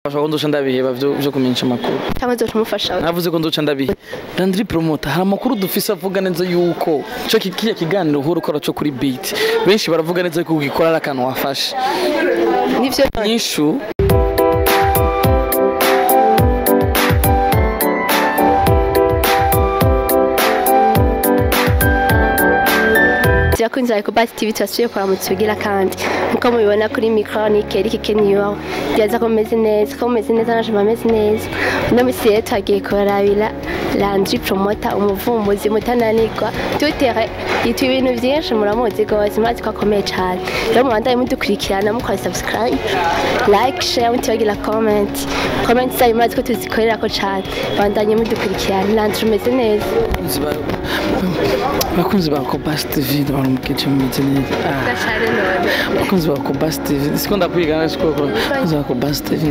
ashaka ndoca ndabiheba byo kumenyesha amakuru cyangwa nzomufasha navuze ko ndoca ndabihe Landry Promoter hari amakuru dufise avuga neza yuko cyo kikiya kiganiro uhora ukora cyo kuri beat benshi baravuga neza ko ugikora akantu wafashe nivyo nyishu Kunza ko Basi TV twasuye kwa mutsugira kandi nko mubibona kuri micro ni Eric Kenyo yaza komeze neza naje bameze neza no misiye twagiye korabira Landry Promoter umuvumbuzi mutananirwa tutere yitu ibintu byinshi muramuzi gose murazi ko akomeye cyane rero mubandaye mudukurikirana mukora subscribe like share mutibagira comment zayo murazi ko tuzikorera ko cyane bandanye mudukurikirana Landry umeze neza bakunzi ba Basi TV baramukije mumeze neza bakunzi ba Basi TV sikonda kwigana sikoko bakunzi ba Basi TV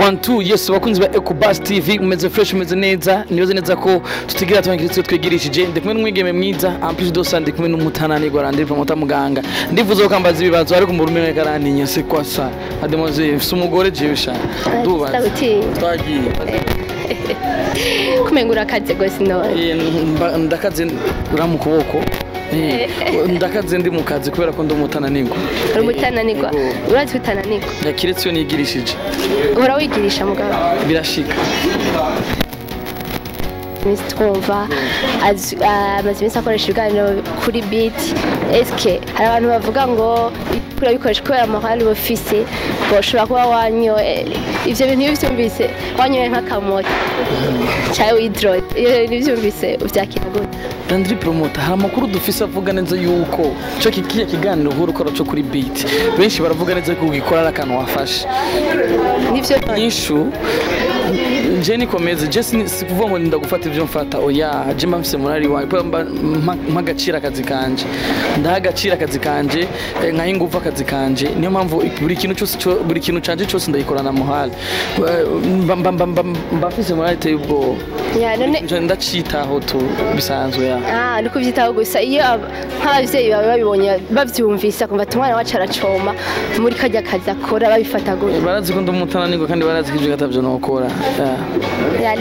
one two yes bakunzi ba Basi TV umeze fresh umeze neza niyoze neza ko tutigira twangiritse twegirishije ndikumwe n'umwigeme mwiza amplis dosa ndikumwe n'umutananirwa Landry Promoter muganga ndivuze ko kambaza ibibazo ariko mu rumene garantinya se kwasa ademoze umugore jewe sha duba twagiye kumengura akaze gose none ndakaze uramu kuboko ndakaze ndi mu kazi kubera ko ndo mutananirwa urazi utananirwa yakiretse yo nigirishije uhora wigirisha mugabo birashika twumva amazimisi akoresha ibiganiro kuri beat eske hari abantu bavuga ngo bikoresha kubera amahari office boshobora kuba wanyoye ivyo bintu bivyumvise wanyoye nk'akamoto cyangwa withdraw bivyumvise uvyakira gute Landry Promoter hari amakuru dufise avuga neza yuko cyo kikiya kiganiro uhora ukora cyo kuri beat benshi baravuga neza ko ugikora akantu wafashe nivyo nyishu Jenny komeze Jesse sikuvuga ngo ndagufata ivyo mfata oya je mbamse murari wawe mpagacira akazi kanje ndahagacira akazi kanje nkahinguva akazi kanje niyo mpamvu buri kintu canje cyose ndayikorana muhali mbafise murari teye ubwo ya none ndacitaho tu bisanzwe ya niko vyitaho gusa iyo nk'abavyeyi bawe babibonye bavyumvise kumva tumwana wacu aracoma muri kajya kazi akora babifata gute barazi ko ndumutananirwa kandi barazi ko ivyo gatavyo nokora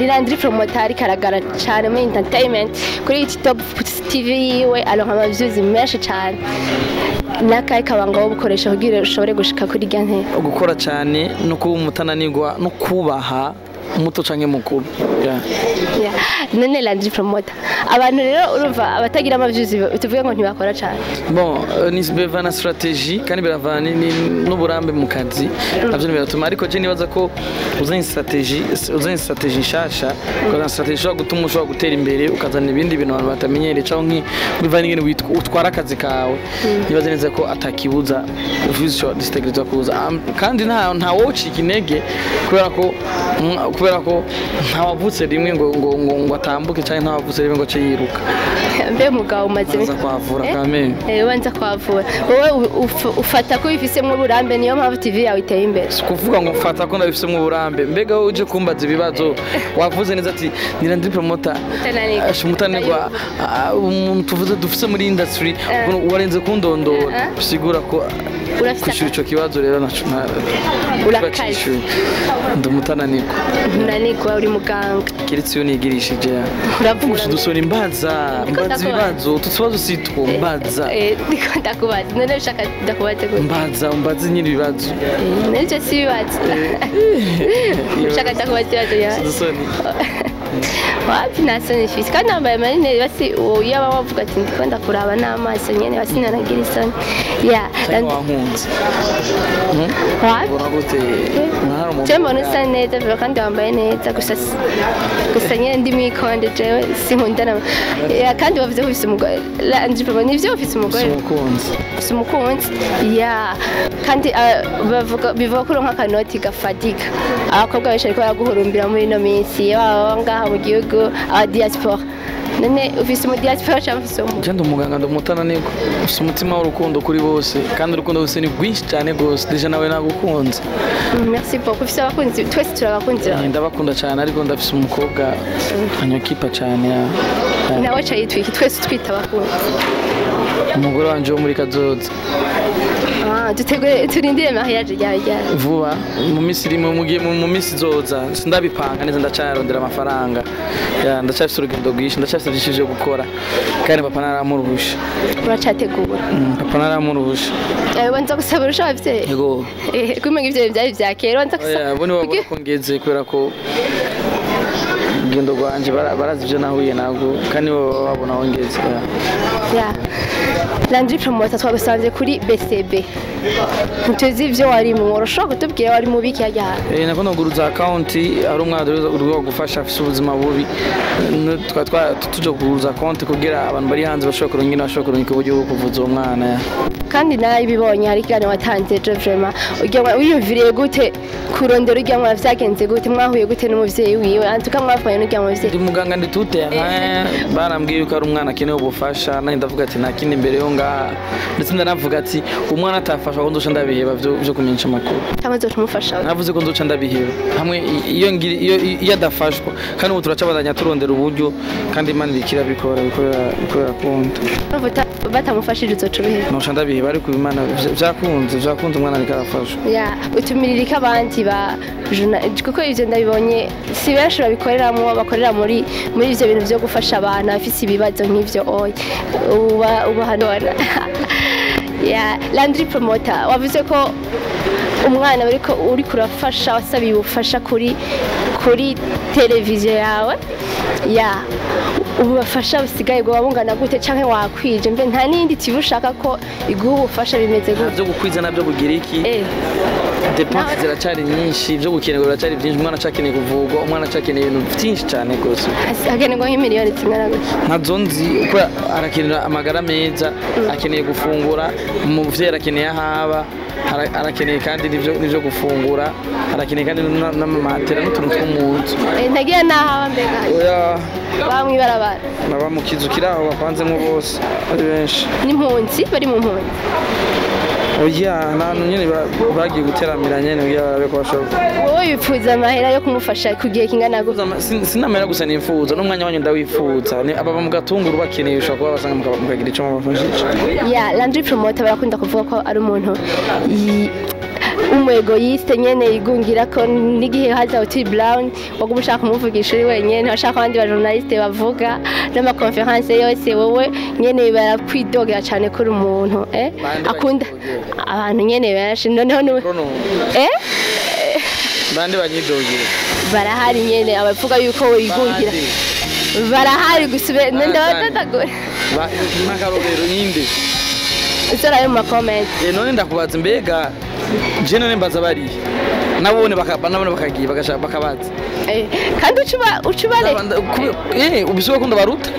Landry Promoter ari karagara cyane muri entertainment kuri Top TV yiwe aronka amavyuzi menshi cyane nakaye kabanga wo bukoresha kugira ushobore gushika kuri gante gukora cyane no kuba umutananirwa no kubaha muto canke mukuru none Landry Promoter abantu rero urumva abatagira amavyuzi tuvuge ngo ntibakora cyane bon ni bevana strategie kandi biravana n'uburambe mu kazi navyo biratuma ariko je nibaza ko uzanye strategie nshasha ukazana strategie yo gutuma ushobora gutera imbere ukazana ibindi bintu abantu batamenyereye canke bivana ingene utwara akazi kawe nibaza neza ko atakibuza ufise distegreza kuza kandi nta wocika intege kubera ko ntawavutse rimwe ngo atambuke cyane ntawavutse rimwe ngo ace yiruka mbe mugabo umaze kwavura kameme ubanza kwavura wowe ufata ko bifisemo uburambe niyo mpamvu TV yawe iteye imbere kuvuga ngo ufata ko ndabifisemo uburambe mbega wowe uje kumbaza ibibazo wavuze neza ati ni Landry Promoter umutananirwa umuntu tuvuze dufise muri industry warenze kundondora bisigura ko kwishura ico kibazo rero urakaje ndumutananirwa ndanirwa uri muganga kiretse yo nigirishije uravuga dusora imbaza ibibazo tutubazo sitwo mbaza ndiko ndakubaza none ushaka ndakubaza gute mbaza nyiri ibibazo nje si ibibazo ushaka ndakubaza ibibazo ya wapi nasoni fisi kandi nambaye marine basi yaba wavuga ati ndiko ndakuraba n'amaso nyene basi nanagira isoni wankunze mbona usa neza kandi wambaye neza gusa nyene ndi mwikonde jewe sinkundana kandi bavuze ko ufise umugore Landry Promoter nivyo ufise umugore ufise umukunzi kandi bivuga ko uronka akanoti gafadika abakobwa benshi ariko baraguhurumbira muri ino minsi baba ngaha mu gihugu aba diaspora none ufise mu diaspora cyangwa ufise je ndumuganga ndumutananirwa ufise umutima w'urukundo kuri bose kandi urukundo rwose ni rwinshi cyane gose deja nawe nagukunze merci beaucoup ufise abakunzi twese turabakunzi ndabakunda cyane ariko ndafise umukobwa anyokipa cyane nawe cayitwiki twese twita abakunzi umugore wanje wo muri Kazoza dutegure turindire mariage rya vuba mu minsi iri mu minsi zoza sindabipanga neza ndacarondera amafaranga ndacafise urugendo rwinshi ndacafise byinshi byo gukora kandi papa naramuruhusha uracategura papa naramuruhusha wanza gusaba urusha abavyeyi yego kumenya ivyo byari vya kera wanza gusaba bone wabona ko ngeze kubera ko urugendo rwanje barazi ibyo nahuye nabwo kandi babona aho ngeze Landry Promoter twagusanze kuri BCB tuzi ivyo wari mu urashobora kutubwira wari mu biki yajya nakunda kuguruza account ari umwana uri gufasha afise ubuzima bubi tuje kuguruza account kugira abantu bari hanze bashobora kurongera bashobora kuronka uburyo bwo kuvuza uwo mwana kandi nayo bibonye hari kandi watanze je vraiment wiyumviriye gute kurondera urya mwana vyagenze gute mwahuye gute n'umuvyeyi wiwe antuka mwafanye n'urya muvyeyi ndi muganga nditute barambwiye yuko ari umwana akeneye ubufasha nari ndavuga ati nakindi imbere yo ngaha ndetse ndanavuga ati umwana atafasha ko ndoca ndabiheba byo kumenyesha amakuru cyangwa zo tumufasha navuze ko ndoca ndabiheba hamwe iyo adafashwa kandi ubu turacabandanya turondera uburyo kandi Imana irikira bikorera kunta batamufashije uzoca ubiheba noca ndabiheba ariko Imana vyakunze umwana ariko arafashwa utumiririka abandi ba kuko ivyo ndabibonye si benshi babikoreramo bakorera muri ivyo bintu byo gufasha abantu bafite ibibazo nk'ivyo uba hano Landry Promoter wavuze ko umwana uri kurafasha wasabiye ubufasha kuri televiziyo yawe ubufasha busigaye bwo bungana gute canke wakwije mbe nta nindi TV ushaka ko iguha ubufasha bimeze gute byo gukwiza nabyo bugira iki depense ziracari nyinshi byo gukenerwa biracari byinshi umwana acakeneye kuvugwa umwana acakeneye ibintu byinshi cyane rwose hakenerwa nk'imiliyoni zingana gute ntazo nzi kuko arakenera amagara meza akeneye gufungura umuvyeyi arakeneye ahaba arakeneye kandi nivyo gufungura arakeneye kandi n'amamatera n'utuntu tw'umunsi ntagiye nahawa mbega bamwibarabara baba mu kizu kiraho bapanzemo bose ari benshi n'impunzi bari mu mpunzi nta nyine bagiye guteramira nyine kugira barabe ko bashobora wowe wifuza amahera yo kumufasha kugiye kingana gute sinamera gusa nifuza n'umwanya wanyu ndawifuza aba mu gatunguru bakeneye ushobora kuba basanga mukagira icyo mubafashije Landry Promoter barakunda kuvuga ko ari umuntu umwegoyiste nyene yigungira ko n'igihe haza Otile Brown waguma ushaka kumuvugisha uri wenyene ntashaka abandi ba journaliste bavuga n'amakonference yose wowe nyene barakwidogera cyane kuri umuntu akunda abantu nyene benshi noneho bande banyidogire barahari nyene abavuga yuko wigungira barahari gusubira ndabadadagora makarorero yinde usora yo mu comment none ndakubaza mbega je none mbaza bari nabone bakagiye bakabaza kandi ucubare ubisuka kunda baruta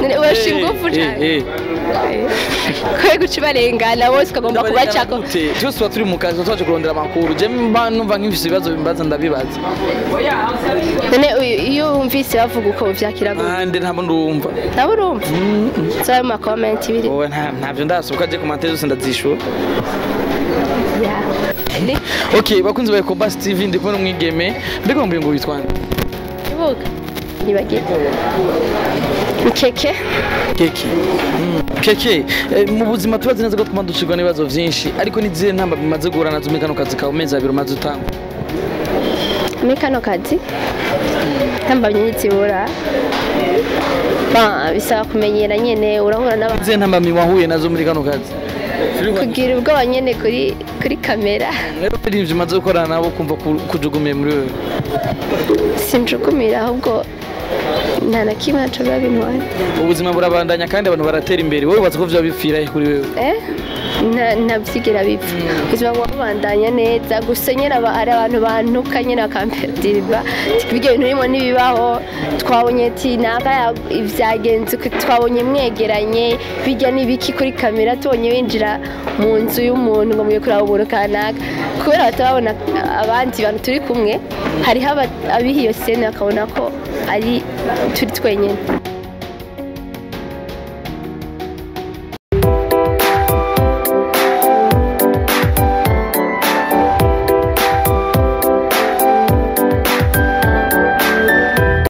none washingufu cyane kwe gucibarengana bose ukagomba kubacako cyose tuba turi mu kazi twaje kurondera amakuru je numva nk'ifise ibibazo bimbaza ndabibaza none iyo wumvise bavuga uko vyakira gute ande ntabwo ndumva so mu comment ibiri ntabyo ndasuka je commentaire zose ndazishura okay bakunze ba Combas TV ndi kubona umwigeme mbega ngo witwande ibuka nibagiye keke mu buzima tubazi neza ko twamandushirwa n'ibibazo byinshi ariko nizihe ntamba bimaze guhura nazo muri kano kazi kawe mezi abiri umaze utanga muri kano kazi ntamba nyinshi bura bisaba kumenyera nyene urahura n'abantu nizihe ntamba wahuye nazo muri kano kazi kugira ubwoba nyene kuri kamera rero ibyo bimaze gukorana nabo kumva kujugumiye muri wewe sinjugumira ahubwo nta na kimwe nshobora bintwara ubuzima burabandanya kandi abantu baratera imbere wowe ubatse ko vyo bipfira kuri wewe ntabyigera bipfa ubuzima bubandanya neza gusa nyine ari abantu bantuka nyine bakamperdirwa ibyo bintu birimo n'ibibaho twabonye ati naga ibyagenze twabonye mwegeranye bijya n'ibiki kuri kamera tubonye winjira mu nzu y'umuntu ngo mwiye kuraba ubuntu kanaka kubera batababona abandi bantu turi kumwe hariho abihiyo sene bakabona ko ari turi twenyine